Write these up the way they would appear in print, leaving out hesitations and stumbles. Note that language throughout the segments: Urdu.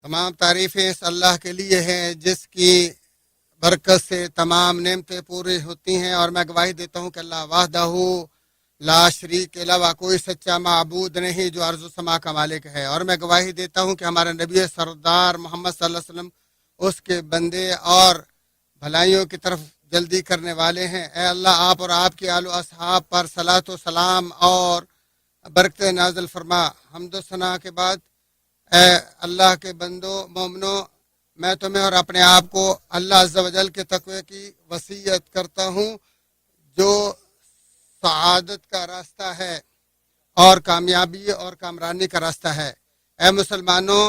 تمام تعریفیں اس اللہ کے لیے ہیں جس کی برکت سے تمام نعمتیں پوری ہوتی ہیں، اور میں گواہی دیتا ہوں کہ اللہ وحدہ لا شریک کے علاوہ کوئی سچا معبود نہیں جو ارض و سما کا مالک ہے، اور میں گواہی دیتا ہوں کہ ہمارا نبی سردار محمد صلی اللہ علیہ وسلم اس کے بندے اور بھلائیوں کی طرف جلدی کرنے والے ہیں۔ اے اللہ، آپ اور آپ کے آل و اصحاب پر صلاۃ و سلام اور برکت نازل فرما۔ حمد و ثنا کے بعد اے اللہ کے بندو مومنو، میں تمہیں اور اپنے آپ کو اللہ عز و جل کے تقوی کی وصیت کرتا ہوں جو سعادت کا راستہ ہے اور کامیابی اور کامرانی کا راستہ ہے۔ اے مسلمانوں،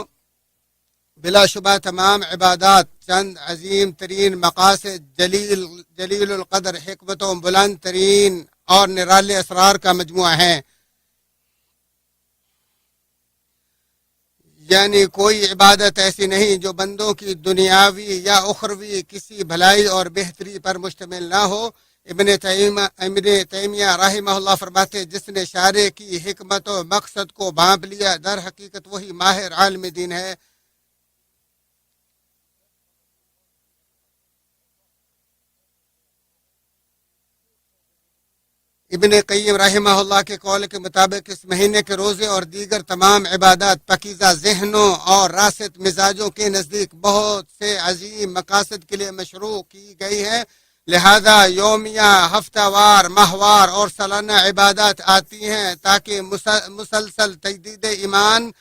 بلا شبہ تمام عبادات چند عظیم ترین مقاصد، جلیل القدر حکمتوں، بلند ترین اور نرالے اسرار کا مجموعہ ہیں۔ یعنی کوئی عبادت ایسی نہیں جو بندوں کی دنیاوی یا اخروی کسی بھلائی اور بہتری پر مشتمل نہ ہو۔ ابن تیمیہ رحمہ اللہ فرماتے، جس نے شارع کی حکمت و مقصد کو بھانپ لیا در حقیقت وہی ماہر عالم دین ہے۔ ابن قیم رحمہ اللہ کے قول کے مطابق اس مہینے کے روزے اور دیگر تمام عبادات پاکیزہ ذہنوں اور راست مزاجوں کے نزدیک بہت سے عظیم مقاصد کے لیے مشروع کی گئی ہے، لہذا یومیہ، ہفتہ وار، ماہوار اور سالانہ عبادات آتی ہیں تاکہ مسلسل تجدید ایمان،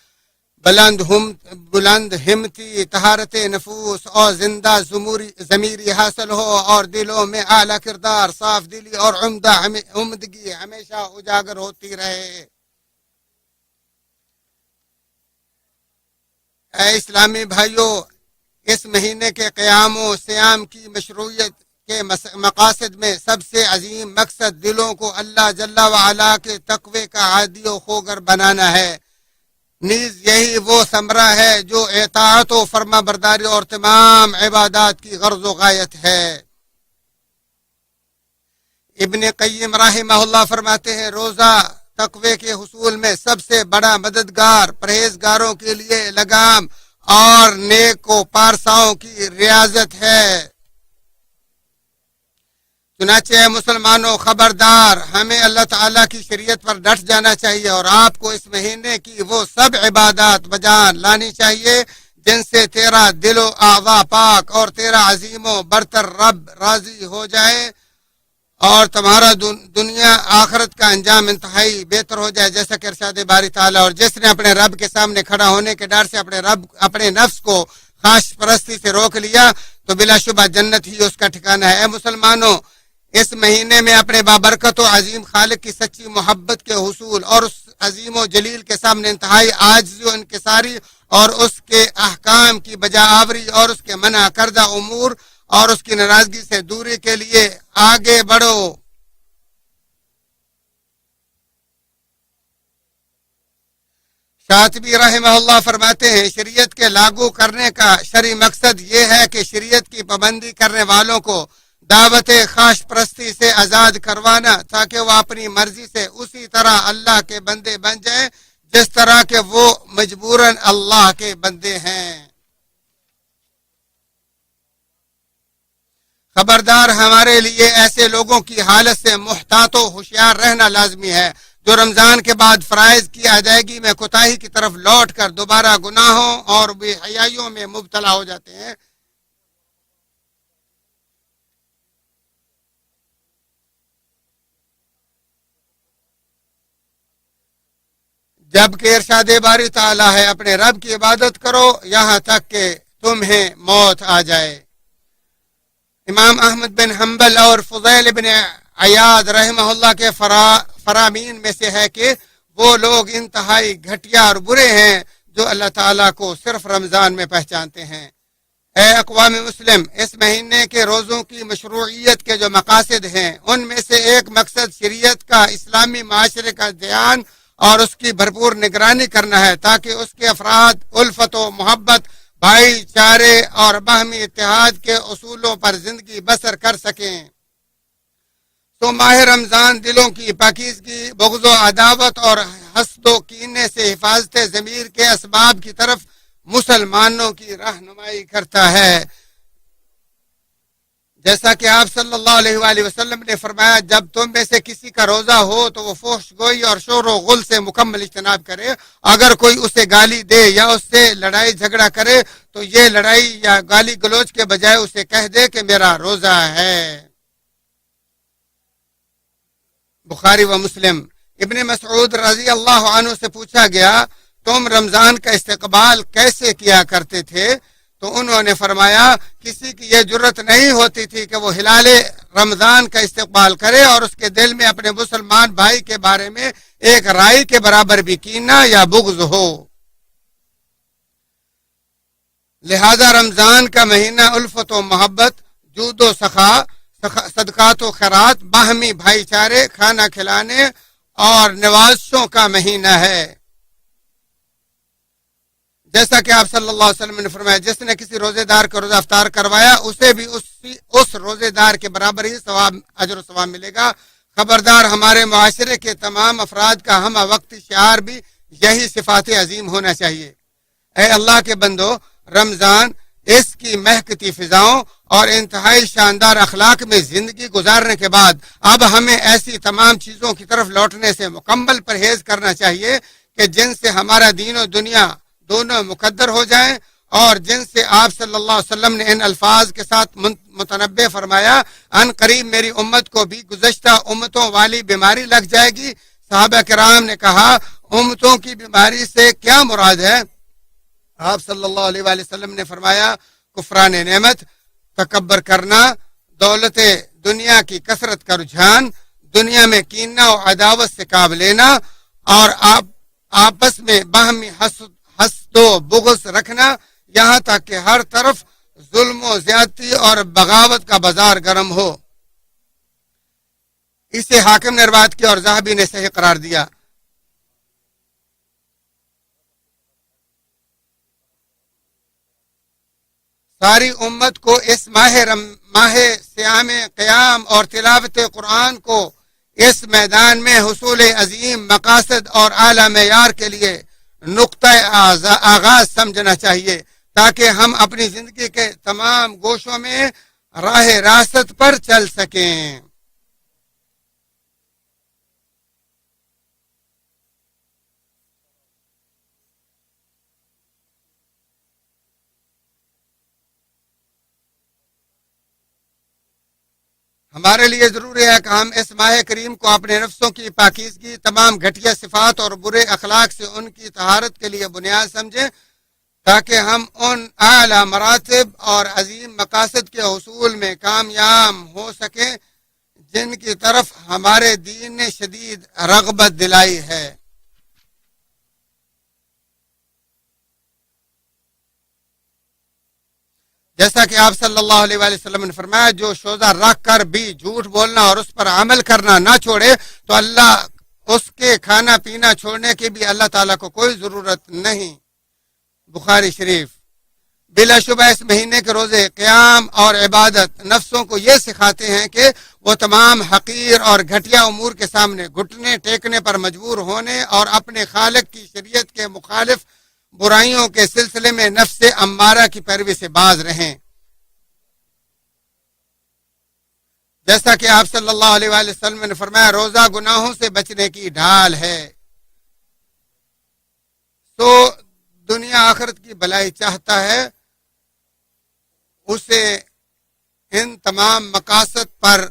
بلند ہمتی، طہارت نفوس اور زندہ ضمیری حاصل ہو، اور دلوں میں اعلیٰ کردار، صاف دلی اور عمدگی ہمیشہ اجاگر ہوتی رہے۔ اے اسلامی بھائیو، اس مہینے کے قیام و سیام کی مشروعیت کے مقاصد میں سب سے عظیم مقصد دلوں کو اللہ جل وعلا کے تقوی کا عادی و خوگر بنانا ہے، نیز یہی وہ ثمرہ ہے جو اطاعت و فرما برداری اور تمام عبادات کی غرض و غایت ہے۔ ابن قیم رحمہ اللہ فرماتے ہیں، روزہ تقوی کے حصول میں سب سے بڑا مددگار، پرہیزگاروں کے لیے لگام اور نیک و پارساؤں کی ریاضت ہے۔ چنانچہ مسلمانوں، خبردار، ہمیں اللہ تعالیٰ کی شریعت پر ڈٹ جانا چاہیے، اور آپ کو اس مہینے کی وہ سب عبادات بجان لانی چاہیے جن سے تیرا دل و اعضاء پاک اور تیرا عظیم و برتر رب راضی ہو جائے، اور تمہارا دنیا آخرت کا انجام انتہائی بہتر ہو جائے، جیسا کہ ارشاد باری تعالیٰ۔ اور جس نے اپنے رب کے سامنے کھڑا ہونے کے ڈر سے اپنے نفس کو خواہش پرستی سے روک لیا تو بلا شبہ جنت ہی اس کا ٹھکانہ ہے۔ اے مسلمانوں، اس مہینے میں اپنے بابرکت و عظیم خالق کی سچی محبت کے حصول اور اس عظیم و جلیل کے سامنے انتہائی عاجزی و انکساری اور اس کے احکام کی بجا آوری اور اس کے منع کردہ امور اور اس کی ناراضگی سے دوری کے لیے آگے بڑھو۔ شاطبی رحمہ اللہ فرماتے ہیں، شریعت کے لاگو کرنے کا شرعی مقصد یہ ہے کہ شریعت کی پابندی کرنے والوں کو دعوت خواہش پرستی سے آزاد کروانا، تاکہ وہ اپنی مرضی سے اسی طرح اللہ کے بندے بن جائیں جس طرح کہ وہ مجبوراً اللہ کے بندے ہیں۔ خبردار، ہمارے لیے ایسے لوگوں کی حالت سے محتاط و ہوشیار رہنا لازمی ہے جو رمضان کے بعد فرائض کی ادائیگی میں کوتاہی کی طرف لوٹ کر دوبارہ گناہوں اور بے حیائیوں میں مبتلا ہو جاتے ہیں۔ جبکہ ارشاد باری تعالیٰ ہے، اپنے رب کی عبادت کرو یہاں تک کہ تمہیں موت آ جائے۔ امام احمد بن حنبل اور فضیل بن عیاض رحمہ اللہ کے فرامین میں سے ہے کہ وہ لوگ انتہائی گھٹیا اور برے ہیں جو اللہ تعالیٰ کو صرف رمضان میں پہچانتے ہیں۔ اے اقوام مسلم، اس مہینے کے روزوں کی مشروعیت کے جو مقاصد ہیں ان میں سے ایک مقصد شریعت کا اسلامی معاشرے کا دھیان اور اس کی بھرپور نگرانی کرنا ہے، تاکہ اس کے افراد الفت و محبت، بھائی چارے اور باہمی اتحاد کے اصولوں پر زندگی بسر کر سکیں۔ تو ماہ رمضان دلوں کی پاکیزگی، بغض و عداوت اور حسد و کینے سے حفاظت ضمیر کے اسباب کی طرف مسلمانوں کی رہنمائی کرتا ہے. جیسا کہ آپ صلی اللہ علیہ وآلہ وسلم نے فرمایا جب تم میں سے کسی کا روزہ ہو تو وہ فحش گوئی اور شور و غل سے مکمل اجتناب کرے. اگر کوئی اسے گالی دے یا اس سے لڑائی جھگڑا کرے تو یہ لڑائی یا گالی گلوچ کے بجائے اسے کہہ دے کہ میرا روزہ ہے. بخاری و مسلم. ابن مسعود رضی اللہ عنہ سے پوچھا گیا تم رمضان کا استقبال کیسے کیا کرتے تھے؟ تو انہوں نے فرمایا کسی کی یہ جرت نہیں ہوتی تھی کہ وہ ہلال رمضان کا استقبال کرے اور اس کے دل میں اپنے مسلمان بھائی کے بارے میں ایک رائی کے برابر بھی کینہ یا بغض ہو. لہذا رمضان کا مہینہ الفت و محبت، جود و سخا، صدقات و خیرات، باہمی بھائی چارے، کھانا کھلانے اور نوازشوں کا مہینہ ہے. جیسا کہ آپ صلی اللہ علیہ وسلم نے فرمایا جس نے کسی روزے دار کا روزہ افطار کروایا اسے بھی اس روزے دار کے برابر ہی ثواب، اجر و ثواب ملے گا. خبردار ہمارے معاشرے کے تمام افراد کا ہم وقتی شعار بھی یہی صفات عظیم ہونا چاہیے. اے اللہ کے بندو، رمضان اس کی مہکتی فضاؤں اور انتہائی شاندار اخلاق میں زندگی گزارنے کے بعد اب ہمیں ایسی تمام چیزوں کی طرف لوٹنے سے مکمل پرہیز کرنا چاہیے کہ جن سے ہمارا دین و دنیا دونوں مقدر ہو جائیں اور جن سے آپ صلی اللہ علیہ وسلم نے ان الفاظ کے ساتھ متنبع فرمایا ان قریب میری امت کو بھی گزشتہ امتوں والی بیماری لگ جائے گی. صحابہ کرام نے کہا امتوں کی بیماری سے کیا مراد ہے؟ آپ صلی اللہ علیہ وآلہ وسلم نے فرمایا کفران نعمت، تکبر کرنا، دولت دنیا کی کثرت کا رجحان، دنیا میں کینہ و عداوت سے کام لینا اور آپس میں باہمی حسد و بغض رکھنا، یہاں تک کہ ہر طرف ظلم و زیادتی اور بغاوت کا بازار گرم ہو. اسے حاکم نے روایت کیا اور ذہبی نے صحیح قرار دیا. ساری امت کو اس ماہ صیام قیام اور تلاوت قرآن کو اس میدان میں حصول عظیم مقاصد اور اعلیٰ معیار کے لیے نقطہ آغاز سمجھنا چاہیے تاکہ ہم اپنی زندگی کے تمام گوشوں میں راہ راست پر چل سکیں. ہمارے لیے ضروری ہے کہ ہم اس ماہ کریم کو اپنے نفسوں کی پاکیزگی، تمام گھٹیا صفات اور برے اخلاق سے ان کی طہارت کے لیے بنیاد سمجھیں تاکہ ہم ان اعلیٰ مراتب اور عظیم مقاصد کے حصول میں کامیاب ہو سکیں جن کی طرف ہمارے دین نے شدید رغبت دلائی ہے. جیسا کہ آپ صلی اللہ علیہ وآلہ وسلم نے فرمایا جو شوزہ رکھ کر بھی جھوٹ بولنا اور اس پر عمل کرنا نہ چھوڑے تو اللہ اس کے کھانا پینا چھوڑنے کی بھی اللہ تعالیٰ کو کوئی ضرورت نہیں. بخاری شریف. بلا شبہ اس مہینے کے روزے، قیام اور عبادت نفسوں کو یہ سکھاتے ہیں کہ وہ تمام حقیر اور گھٹیا امور کے سامنے گھٹنے ٹیکنے پر مجبور ہونے اور اپنے خالق کی شریعت کے مخالف برائیوں کے سلسلے میں نفس امارہ کی پیروی سے باز رہیں. جیسا کہ آپ صلی اللہ علیہ وآلہ وسلم نے فرمایا روزہ گناہوں سے بچنے کی ڈھال ہے. تو دنیا آخرت کی بھلائی چاہتا ہے اسے ان تمام مقاصد پر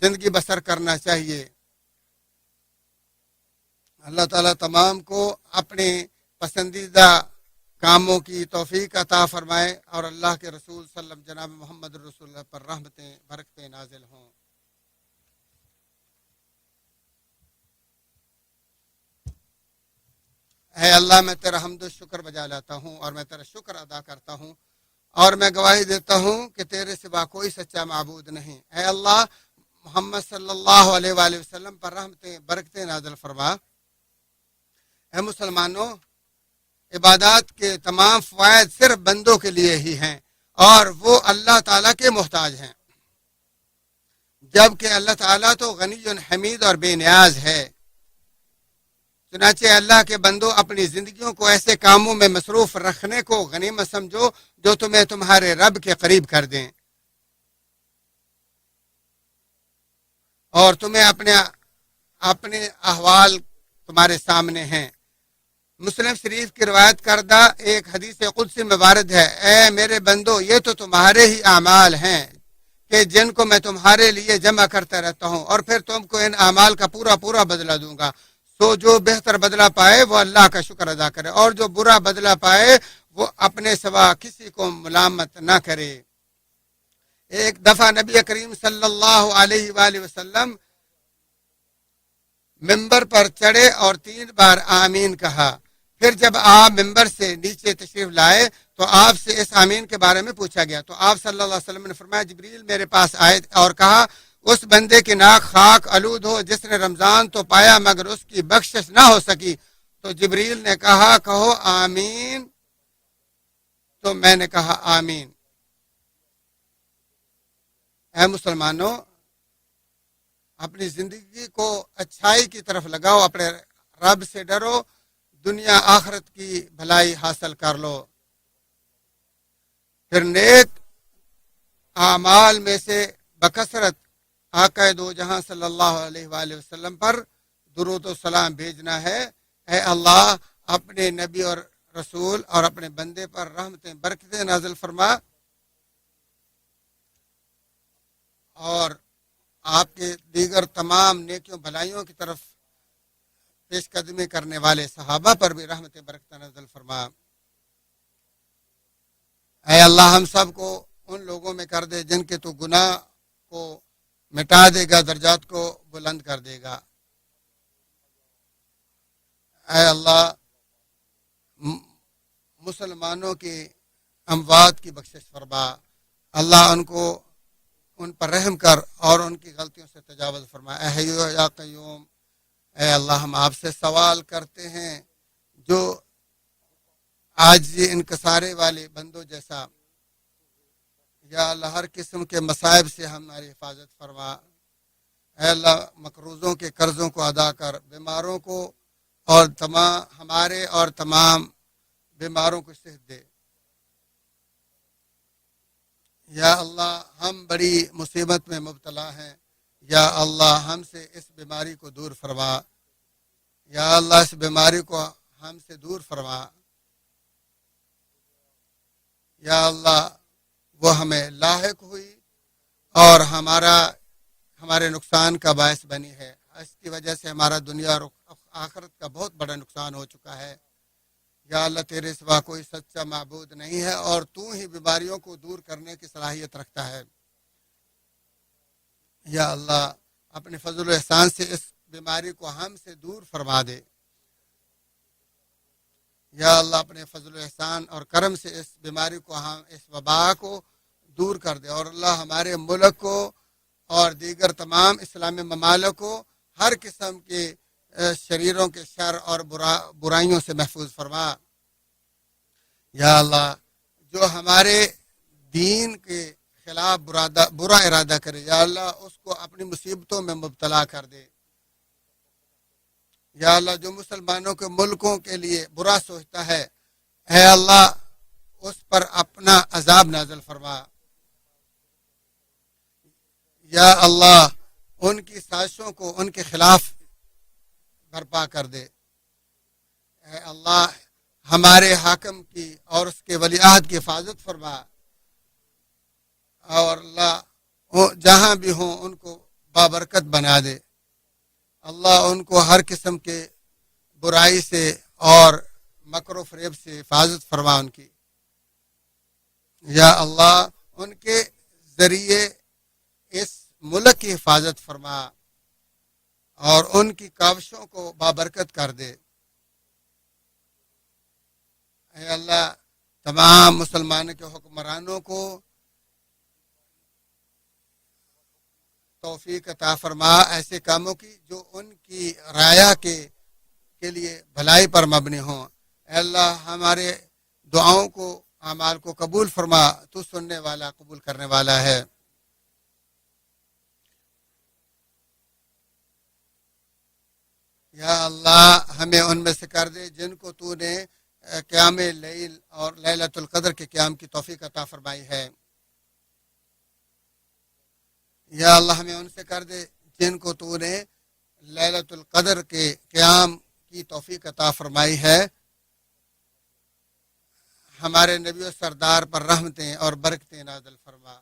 زندگی بسر کرنا چاہیے. اللہ تعالیٰ تمام کو اپنے پسندیدہ کاموں کی توفیق عطا فرمائے اور اللہ کے رسول صلی اللہ علیہ وسلم جناب محمد رسول اللہ پر رحمتیں برکتیں نازل ہوں. اے اللہ میں تیرا حمد و شکر بجا لاتا ہوں اور میں تیرا شکر ادا کرتا ہوں اور میں گواہی دیتا ہوں کہ تیرے سوا کوئی سچا معبود نہیں. اے اللہ محمد صلی اللہ علیہ وآلہ وسلم پر رحمتیں برکتیں نازل فرما. اے مسلمانوں، عبادات کے تمام فوائد صرف بندوں کے لیے ہی ہیں اور وہ اللہ تعالیٰ کے محتاج ہیں، جبکہ اللہ تعالیٰ تو غنی حمید اور بے نیاز ہے. چنانچہ اللہ کے بندو اپنی زندگیوں کو ایسے کاموں میں مصروف رکھنے کو غنیمت سمجھو جو تمہیں تمہارے رب کے قریب کر دیں اور تمہیں اپنے احوال تمہارے سامنے ہیں۔ مسلم شریف کی روایت کردہ ایک حدیث قدسی میں وارد ہے، اے میرے بندو، یہ تو تمہارے ہی اعمال ہیں کہ جن کو میں تمہارے لیے جمع کرتا رہتا ہوں اور پھر تم کو ان اعمال کا پورا پورا بدلہ دوں گا، سو جو بہتر بدلہ پائے وہ اللہ کا شکر ادا کرے اور جو برا بدلہ پائے وہ اپنے سوا کسی کو ملامت نہ کرے۔ ایک دفعہ نبی کریم صلی اللہ علیہ وآلہ وسلم ممبر پر چڑھے اور 3 بار آمین کہا، پھر جب آپ ممبر سے نیچے تشریف لائے تو آپ سے اس آمین کے بارے میں پوچھا گیا تو آپ صلی اللہ علیہ وسلم نے فرمایا، جبریل میرے پاس آئے اور کہا، اس بندے کی ناک خاک آلود ہو جس نے رمضان تو پایا مگر اس کی بخشش نہ ہو سکی۔ تو جبریل نے کہا، کہو آمین، تو میں نے کہا آمین۔ اے مسلمانوں، اپنی زندگی کو اچھائی کی طرف لگاؤ، اپنے رب سے ڈرو، دنیا آخرت کی بھلائی حاصل کر لو، پھر نیک اعمال میں سے بکثرت آقا دو جہاں صلی اللہ علیہ وآلہ وسلم پر درود و سلام بھیجنا ہے۔ اے اللہ، اپنے نبی اور رسول اور اپنے بندے پر رحمتیں برکتیں نازل فرما اور آپ کے دیگر تمام نیکیوں بھلائیوں کی طرف پیش قدمی کرنے والے صحابہ پر بھی رحمت برکت نازل فرما۔ اے اللہ، ہم سب کو ان لوگوں میں کر دے جن کے تو گناہ کو مٹا دے گا، درجات کو بلند کر دے گا۔ اے اللہ، مسلمانوں کے اموات کی بخشش فرما، اللہ ان پر رحم کر اور ان کی غلطیوں سے تجاوز فرما۔ اے حی یا قیوم، اے اللہ، ہم آپ سے سوال کرتے ہیں جو آج یہ انکسارے والے بندوں جیسا، یا اللہ ہر قسم کے مصائب سے ہماری حفاظت فرما۔ اے اللہ، مقروضوں کے قرضوں کو ادا کر، بیماروں کو اور ہمارے اور تمام بیماروں کو صحت دے۔ یا اللہ، ہم بڑی مصیبت میں مبتلا ہیں، یا اللہ ہم سے اس بیماری کو دور فرما، یا اللہ اس بیماری کو ہم سے دور فرما۔ یا اللہ، وہ ہمیں لاحق ہوئی اور ہمارے نقصان کا باعث بنی ہے، اس کی وجہ سے ہمارا دنیا اور آخرت کا بہت بڑا نقصان ہو چکا ہے۔ یا اللہ، تیرے سوا کوئی سچا معبود نہیں ہے اور تو ہی بیماریوں کو دور کرنے کی صلاحیت رکھتا ہے۔ یا اللہ، اپنے فضل و احسان سے اس بیماری کو ہم سے دور فرما دے۔ یا اللہ، اپنے فضل و احسان اور کرم سے اس بیماری کو اس وبا کو دور کر دے اور اللہ ہمارے ملک کو اور دیگر تمام اسلامی ممالک کو ہر قسم کے شریروں کے شر اور برائیوں سے محفوظ فرما۔ یا اللہ، جو ہمارے دین کے خلاف برا ارادہ کرے، یا اللہ اس کو اپنی مصیبتوں میں مبتلا کر دے۔ یا اللہ، جو مسلمانوں کے ملکوں کے لیے برا سوچتا ہے، اے اللہ اس پر اپنا عذاب نازل فرما۔ یا اللہ، ان کی سازشوں کو ان کے خلاف برپا کر دے۔ اے اللہ، ہمارے حاکم کی اور اس کے ولی عہد کی حفاظت فرما اور اللہ جہاں بھی ہوں ان کو بابرکت بنا دے۔ اللہ ان کو ہر قسم کے برائی سے اور مکر و فریب سے حفاظت فرما ان کی۔ یا اللہ، ان کے ذریعے اس ملک کی حفاظت فرما اور ان کی کاوشوں کو بابرکت کر دے۔ اے اللہ، تمام مسلمانوں کے حکمرانوں کو توفیق عطا فرما ایسے کاموں کی جو ان کی رعایا کے لیے بھلائی پر مبنی ہوں۔ اے اللہ، ہمارے دعاؤں کو اعمال کو قبول فرما، تو سننے والا قبول کرنے والا ہے۔ یا اللہ ہمیں ان میں سے کر دے جن کو تو نے قیام لیل اور لیلۃ القدر کے قیام کی توفیق عطا فرمائی ہے۔ یا اللہ ہمیں ان سے کر دے جن کو تو نے لیلۃ القدر کے قیام کی توفیق عطا فرمائی ہے۔ ہمارے نبی و سردار پر رحمتیں اور برکتیں نازل فرما۔